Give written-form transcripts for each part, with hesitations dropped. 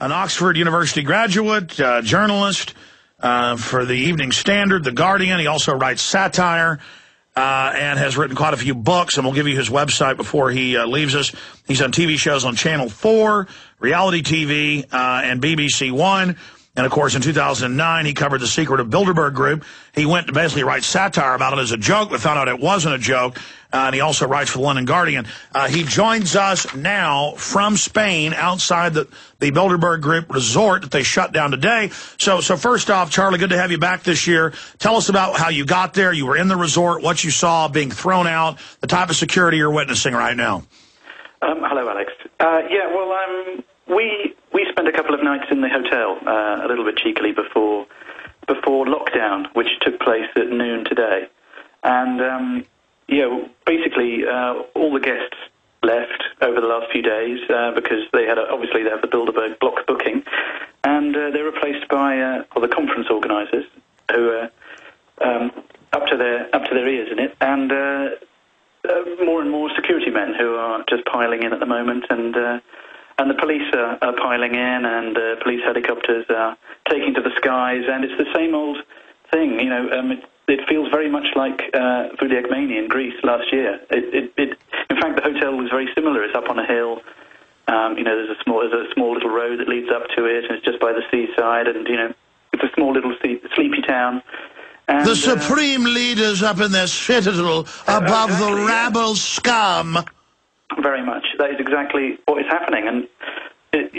an Oxford University graduate, journalist for the Evening Standard, The Guardian. He also writes satire and has written quite a few books, and we'll give you his website before he leaves us. He's on TV shows on Channel 4, reality TV, and BBC One. And, of course, in 2009, he covered the secret of Bilderberg Group. He went to basically write satire about it as a joke, but found out it wasn't a joke. And he also writes for the London Guardian. He joins us now from Spain outside the Bilderberg Group resort that they shut down today. So first off, Charlie, good to have you back this year. Tell us about how you got there. You were in the resort, what you saw being thrown out, the type of security you're witnessing right now. Hello, Alex. We spent a couple of nights in the hotel, a little bit cheekily before lockdown, which took place at noon today. And, basically all the guests left over the last few days because they have the Bilderberg block booking. And they're replaced by the conference organisers who are up to their ears in it. And more and more security men who are just piling in at the moment, and the police are piling in, and police helicopters are taking to the skies, and it's the same old thing. It feels very much like Vouliagmeni in Greece last year. In fact, the hotel was very similar. It's up on a hill. There's a small little road that leads up to it, and it's just by the seaside, and it's a small little sleepy town. And, the supreme leaders up in their citadel above exactly, the rabble scum. Very much. That is exactly what is happening, and there's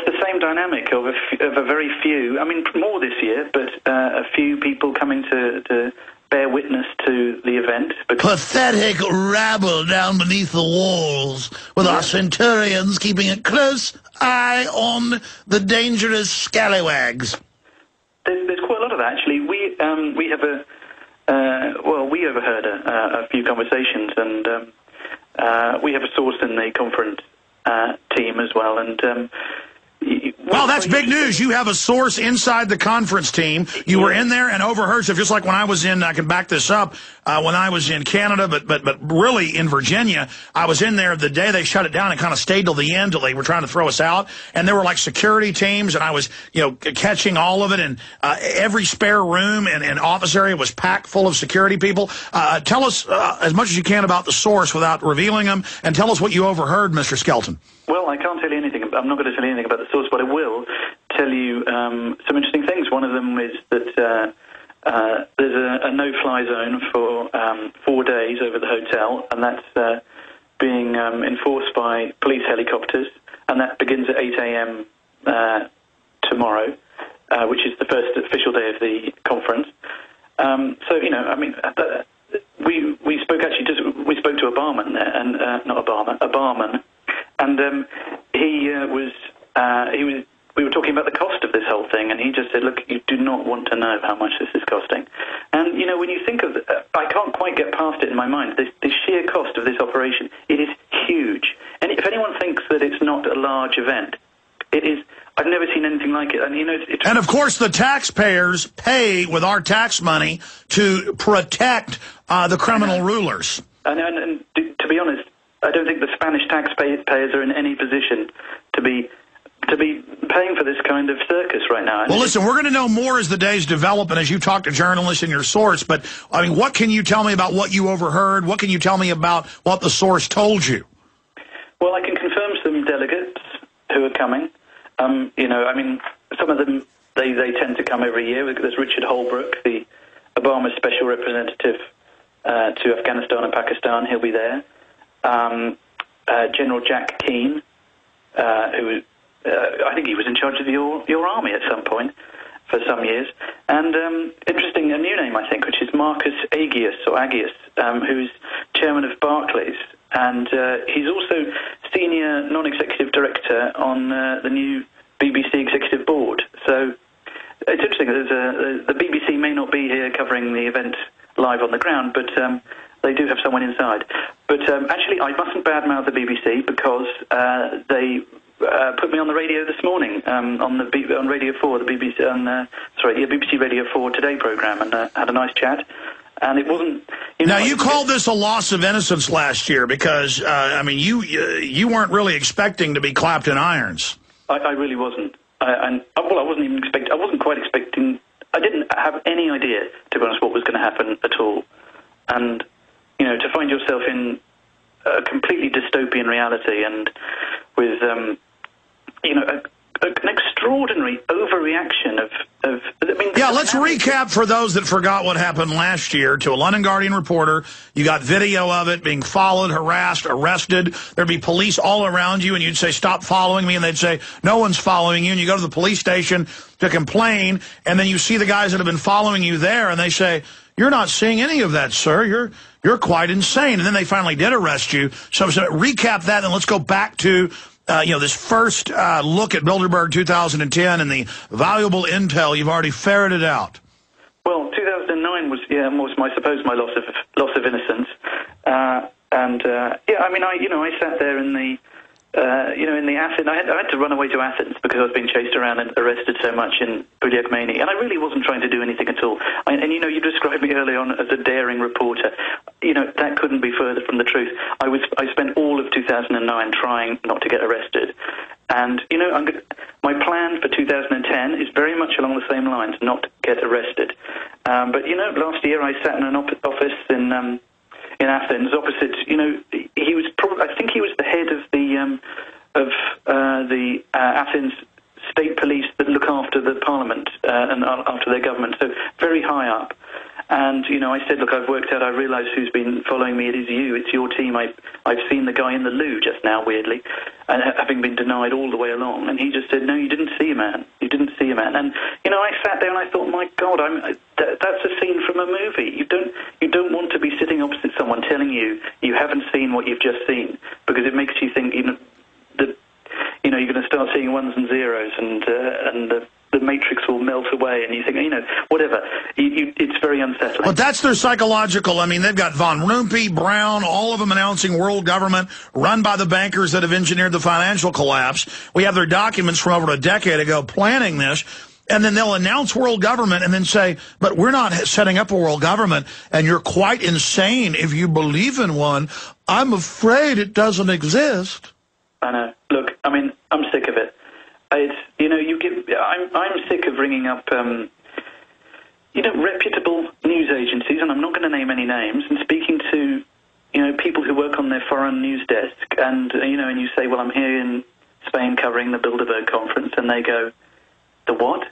the same dynamic of a very few. I mean, more this year, but a few people coming to bear witness to the event. Pathetic rabble down beneath the walls, with our centurions keeping a close eye on the dangerous scallywags. There's quite a lot of that, actually. We overheard a few conversations, and we have a source in the conference team as well. And well, that's big news. You have a source inside the conference team. You were in there and overheard stuff, just like when I was in, I can back this up, when I was in Canada, but really in Virginia, I was in there the day they shut it down and kind of stayed till the end, till they were trying to throw us out. And there were like security teams, and I was, catching all of it, and every spare room and office area was packed full of security people. Tell us as much as you can about the source without revealing them, and tell us what you overheard, Mr. Skelton. Well, I can't tell you anything. I'm not going to tell you anything about the source, but I will tell you some interesting things. One of them is that there's a no-fly zone for 4 days over the hotel, and that's being enforced by police helicopters, and that begins at 8 a.m. Tomorrow, which is the first official day of the conference. We spoke to a barman there, and a barman. And we were talking about the cost of this whole thing, and he just said, look, you do not want to know how much this is costing. And, when you think of I can't quite get past it in my mind, the sheer cost of this operation, it is huge. And if anyone thinks that it's not a large event, it is. I've never seen anything like it. And, and of course, the taxpayers pay with our tax money to protect the criminal rulers. And to be honest, I don't think the Spanish taxpayers are in any position to be paying for this kind of circus right now. Well, listen, we're going to know more as the days develop and as you talk to journalists and your source, but, what can you tell me about what you overheard? What can you tell me about what the source told you? Well, I can confirm some delegates who are coming. Some of them, they tend to come every year. There's Richard Holbrooke, the Obama special representative to Afghanistan and Pakistan. He'll be there. General Jack Keane, who I think he was in charge of your army at some point for some years. And interesting, a new name, I think, which is Marcus Agius, who's chairman of Barclays. And he's also senior non-executive director on the new BBC executive board. So it's interesting. The BBC may not be here covering the event live on the ground, but they do have someone inside. But actually, I mustn't badmouth the BBC because they put me on the radio this morning on Radio 4, the BBC, BBC Radio 4 Today programme, and had a nice chat. And it wasn't... Now, you called this a loss of innocence last year because, I mean, you weren't really expecting to be clapped in irons. I really wasn't. I wasn't even expecting... I wasn't quite expecting... I didn't have any idea, to be honest, what was going to happen at all. And, you know, to find yourself in a completely dystopian reality and with, you know, an extraordinary overreaction of I mean, yeah, let's recap for those that forgot what happened last year. To a London Guardian reporter, you got video of it being followed, harassed, arrested. There'd be police all around you, and you'd say, stop following me, and they'd say, no one's following you, and you go to the police station to complain, and then you see the guys that have been following you there, and they say, you're not seeing any of that, sir. You're quite insane. And then they finally did arrest you. So recap that, and let's go back to... you know, this first look at Bilderberg 2010 and the valuable intel you've already ferreted out. Well, 2009 was, I suppose, my loss of innocence. Yeah, I mean, I sat there in the, in the Athens. I had to run away to Athens because I was being chased around and arrested so much in Buliagmeni, and I really wasn't trying to do anything at all. And you know, you described me early on as a daring reporter. You know, that couldn't be further from the truth. I spent all of 2009 trying not to get arrested. And, you know, my plan for 2010 is very much along the same lines, not to get arrested. But, you know, last year I sat in an office in Athens opposite, you know, he was probably, I think he was the head of the Athens state police that look after the parliament and after their government, so very high up. And, you know, I said, look, I've worked out, I realise who's been following me. It is you. It's your team. I've seen the guy in the loo just now, weirdly, and having been denied all the way along. And he just said, no, you didn't see a man. You didn't see a man. And, you know, I sat there and I thought, my God, that's a scene from a movie. You don't want to be sitting opposite someone telling you haven't seen what you've just seen, because it makes you think, you know, that, you know, you're going to start seeing ones and zeros, and the matrix will melt away, and you think, you know, whatever. It's very unsettling. But that's their psychological. I mean, they've got Von Rumpe, Brown, all of them announcing world government run by the bankers that have engineered the financial collapse. We have their documents from over a decade ago planning this. And then they'll announce world government and then say, but we're not setting up a world government, and you're quite insane if you believe in one. I'm afraid it doesn't exist. I know. Look, I mean, I'm sick of it. It's, you know, I'm sick of ringing up, you know, reputable news agencies, and I'm not going to name any names, and speaking to, you know, people who work on their foreign news desk, and, you know, and you say, well, I'm here in Spain covering the Bilderberg conference, and they go, the what?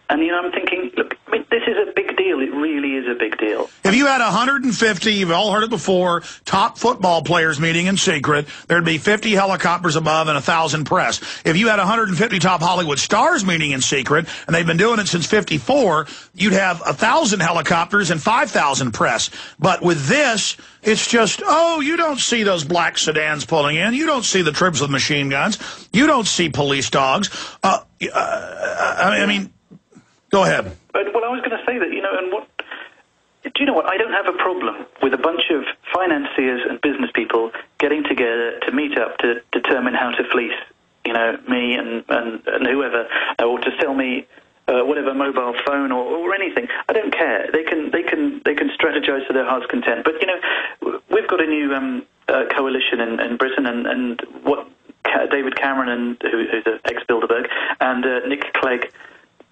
And, you know, I'm thinking, look, I mean, this is a big deal. It really is a big deal. If you had 150, you've all heard it before, top football players meeting in secret, there'd be 50 helicopters above and 1,000 press. If you had 150 top Hollywood stars meeting in secret, and they've been doing it since '54, you'd have 1,000 helicopters and 5,000 press. But with this, it's just, oh, you don't see those black sedans pulling in. You don't see the troops with machine guns. You don't see police dogs. I mean... Go ahead. Well, I was going to say that, you know, and do you know what? I don't have a problem with a bunch of financiers and business people getting together to meet up to determine how to fleece, you know, me and whoever, or to sell me whatever mobile phone or anything. I don't care. They can strategize to their heart's content. But, you know, we've got a new coalition in Britain, and what David Cameron, who's an ex-Bilderberg, and Nick Clegg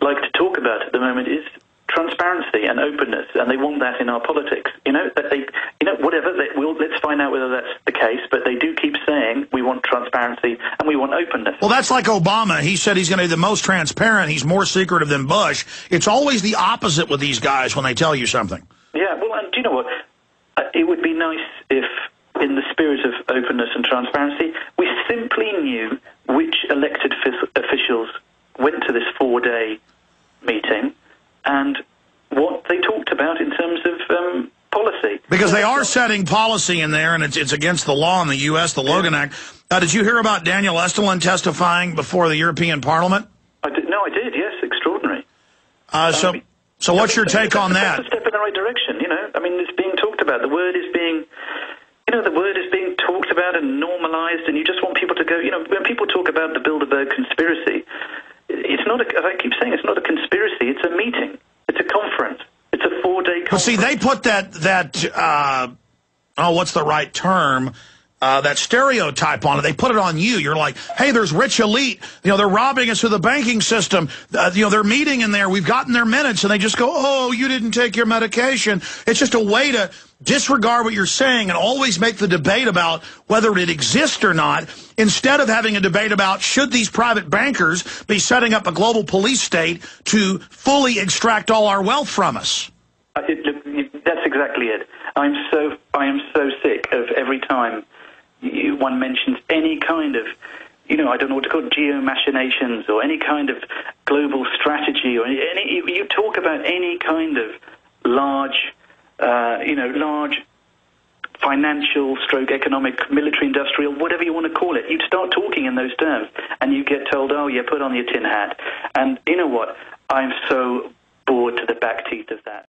like to talk about at the moment is transparency and openness, and they want that in our politics. You know, that they, you know, whatever. Let's find out whether that's the case. But they do keep saying we want transparency and we want openness. Well, that's like Obama. He said he's going to be the most transparent. He's more secretive than Bush. It's always the opposite with these guys when they tell you something. Yeah. Well, and do you know what? It would be nice if, in the spirit of openness and transparency, we simply knew which elected officials went to this 4-day meeting and what they talked about in terms of policy. Because they are setting policy in there, and it's against the law in the U.S., the Logan Act. Did you hear about Daniel Estulin testifying before the European Parliament? I did, yes, extraordinary. So what's your take on that? That's a step in the right direction, you know. I mean, it's being talked about. The word is being... You know, the word is being talked about and normalized, and you just want people to go... You know, when people talk about the Bilderberg conspiracy... It's not, as I keep saying, it's not a conspiracy, it's a meeting. It's a conference. It's a 4-day But see, they put oh, what's the right term? That stereotype on it. They put it on you. You're like, hey, there's rich elite. You know, they're robbing us of the banking system. You know, they're meeting in there. We've gotten their minutes. And they just go, oh, you didn't take your medication. It's just a way to disregard what you're saying and always make the debate about whether it exists or not, instead of having a debate about should these private bankers be setting up a global police state to fully extract all our wealth from us. That's exactly it. I am so sick of every time one mentions any kind of, I don't know what to call it, geo-machinations or any kind of global strategy or you talk about any kind of large financial stroke economic, military industrial, whatever you want to call it. You start talking in those terms and you get told, oh, yeah, put on your tin hat. And you know what? I'm so bored to the back teeth of that.